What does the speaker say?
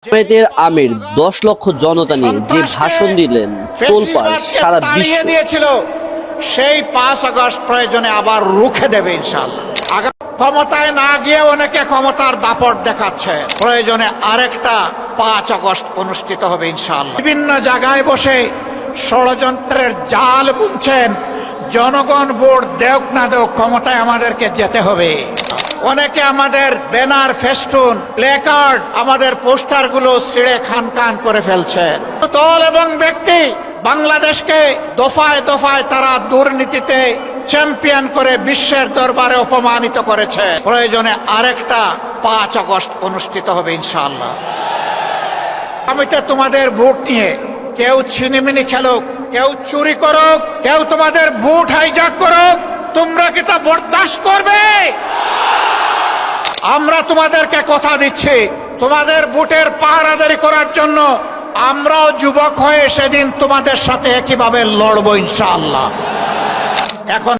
জামায়াতের আমির 10 লক্ষ জনতা নিয়ে যে ভাষণ দিলেন তোলপাড় সারা বিশ্ব দিয়েছিল, সেই 5 আগস্ট প্রয়োজনে আবার রুখে দেবে ইনশাআল্লাহ। ক্ষমতায় না গিয়ে অনেকে ক্ষমতার দাপট দেখাচ্ছে, প্রয়োজনে আরেকটা 5 আগস্ট অনুষ্ঠিত হবে ইনশাআল্লাহ। বিভিন্ন জায়গায় বসে ষড়যন্ত্রের জাল বুনছেন, জনগণ ভোট দেওক না দেওক ক্ষমতায় আমাদেরকে যেতে হবে। অনেকে আমাদের ব্যানার, ফেস্টুন, প্লেকার্ড, আমাদের পোস্টারগুলো ছিঁড়ে খান করে ফেলছে। দল এবং ব্যক্তি বাংলাদেশকে দফায় দফায় তারা দুর্নীতিতে চ্যাম্পিয়ন করে বিশ্বের দরবারে অপমানিত করেছে। প্রয়োজনে আরেকটা 5 আগস্ট অনুষ্ঠিত হবে ইনশাআল্লাহ। আমিতে তোমাদের ভোট নিয়ে কেউ ছিনিমিনি খেলুক, কেউ চুরি করুক, কেউ তোমাদের ভোট হাইজ্যাক করুক, তোমরা কি তা বরদাস্ত করবে? আমরা তোমাদেরকে কথা দিচ্ছি, তোমাদের ভোটের পাহারাদারি করার জন্য আমরাও যুবক হয়ে সেদিন তোমাদের সাথে একইভাবে লড়বো ইনশাআল্লাহ। এখন